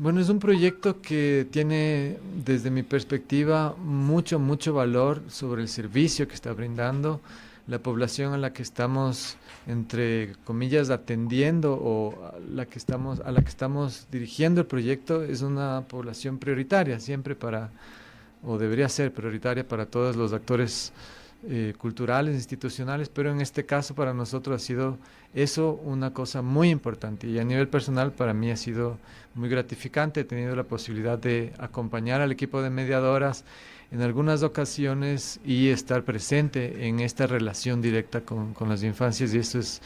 Bueno, es un proyecto que tiene, desde mi perspectiva, mucho valor sobre el servicio que está brindando. La población a la que estamos, entre comillas, atendiendo o a la que estamos dirigiendo el proyecto es una población prioritaria, siempre o debería ser prioritaria para todos los actores culturales, institucionales, pero en este caso para nosotros ha sido eso una cosa muy importante, y a nivel personal para mí ha sido muy gratificante. He tenido la posibilidad de acompañar al equipo de mediadoras en algunas ocasiones y estar presente en esta relación directa con las infancias, y eso es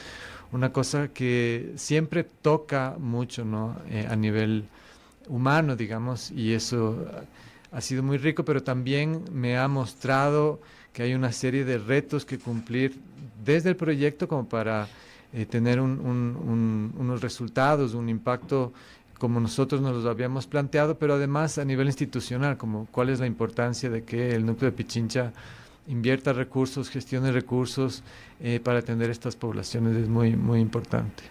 una cosa que siempre toca mucho, ¿no? A nivel humano, digamos, y eso ha sido muy rico, pero también me ha mostrado que hay una serie de retos que cumplir desde el proyecto como para tener unos resultados, un impacto como nosotros nos los habíamos planteado, pero además a nivel institucional, como cuál es la importancia de que el núcleo de Pichincha invierta recursos, gestione recursos para atender estas poblaciones, es muy importante.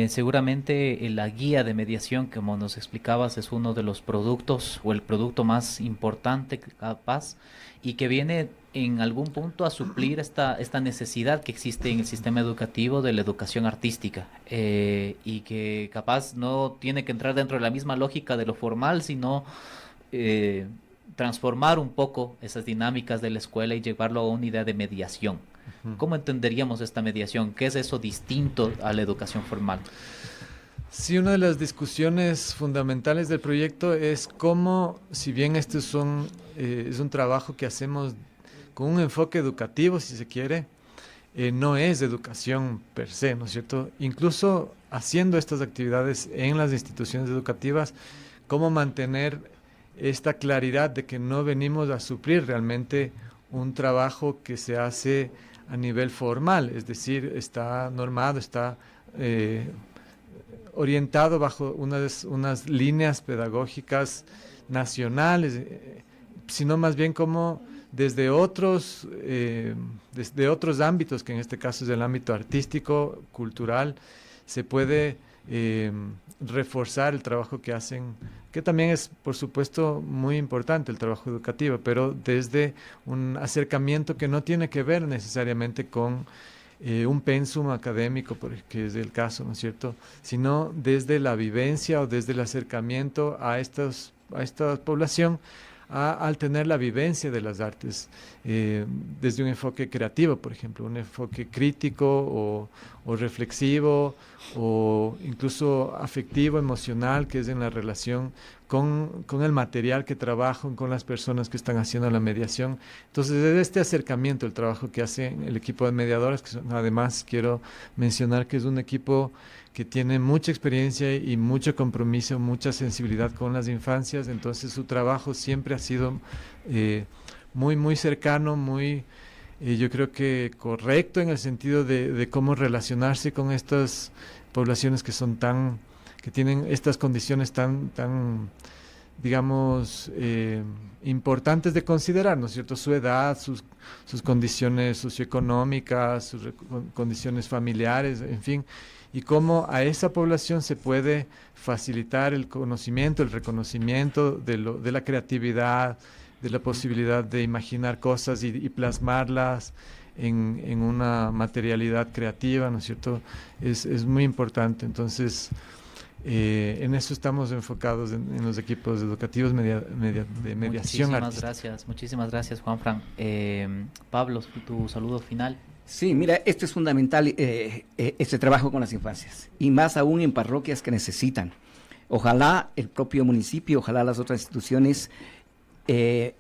Seguramente la guía de mediación, como nos explicabas, es uno de los productos o el producto más importante capaz, y que viene en algún punto a suplir esta necesidad que existe en el sistema educativo de la educación artística, y que capaz no tiene que entrar dentro de la misma lógica de lo formal, sino transformar un poco esas dinámicas de la escuela y llevarlo a una idea de mediación. ¿Cómo entenderíamos esta mediación? ¿Qué es eso distinto a la educación formal? Sí, una de las discusiones fundamentales del proyecto es cómo, si bien este es un trabajo que hacemos con un enfoque educativo, si se quiere, no es educación per se, ¿no es cierto? Incluso haciendo estas actividades en las instituciones educativas, cómo mantener esta claridad de que no venimos a suplir realmente un trabajo que se hace a nivel formal, es decir, está normado, está orientado bajo unas líneas pedagógicas nacionales, sino más bien como desde otros ámbitos, que en este caso es el ámbito artístico, cultural, se puede reforzar el trabajo que hacen, que también es, por supuesto, muy importante el trabajo educativo, pero desde un acercamiento que no tiene que ver necesariamente con un pensum académico, que es el caso, ¿no es cierto?, sino desde la vivencia o desde el acercamiento a esta población, al tener la vivencia de las artes, desde un enfoque creativo, por ejemplo, un enfoque crítico o reflexivo, o incluso afectivo, emocional, que es en la relación con el material que trabajan, con las personas que están haciendo la mediación. Entonces, desde este acercamiento, el trabajo que hace el equipo de mediadoras, que además quiero mencionar que es un equipo que tiene mucha experiencia y mucho compromiso, mucha sensibilidad con las infancias, entonces su trabajo siempre ha sido muy cercano, yo creo que correcto en el sentido de cómo relacionarse con estas poblaciones que tienen estas condiciones tan digamos, importantes de considerar, ¿no es cierto?, su edad, sus condiciones socioeconómicas, sus condiciones familiares, en fin, y cómo a esa población se puede facilitar el conocimiento, el reconocimiento de la creatividad, de la posibilidad de imaginar cosas y plasmarlas en una materialidad creativa, ¿no es cierto?, es muy importante. Entonces, en eso estamos enfocados en los equipos educativos de mediación artística. Muchísimas gracias, Juanfran. Pablo, tu saludo final. Sí, mira, esto es fundamental, este trabajo con las infancias, y más aún en parroquias que necesitan. Ojalá el propio municipio, ojalá las otras instituciones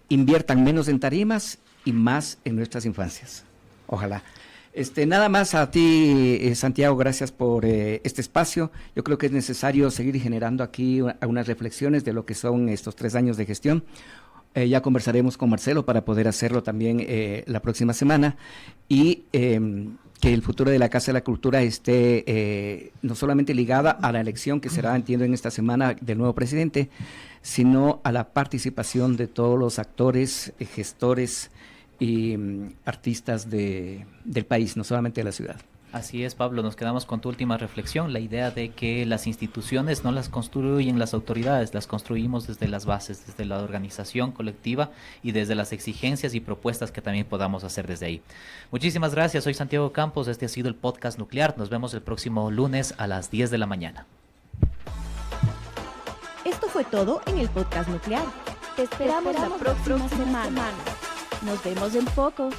inviertan menos en tarimas y más en nuestras infancias. Ojalá. Nada más a ti, Santiago, gracias por este espacio. Yo creo que es necesario seguir generando aquí algunas reflexiones de lo que son estos 3 años de gestión. Ya conversaremos con Marcelo para poder hacerlo también la próxima semana, y que el futuro de la Casa de la Cultura esté no solamente ligada a la elección que será, entiendo, en esta semana del nuevo presidente, sino a la participación de todos los actores, gestores y artistas del país, no solamente de la ciudad. Así es, Pablo, nos quedamos con tu última reflexión, la idea de que las instituciones no las construyen las autoridades, las construimos desde las bases, desde la organización colectiva y desde las exigencias y propuestas que también podamos hacer desde ahí. Muchísimas gracias, soy Santiago Campos, este ha sido el podcast nuclear, nos vemos el próximo lunes a las 10 de la mañana. Esto fue todo en el podcast nuclear. Te esperamos la próxima semana. Nos vemos en poco.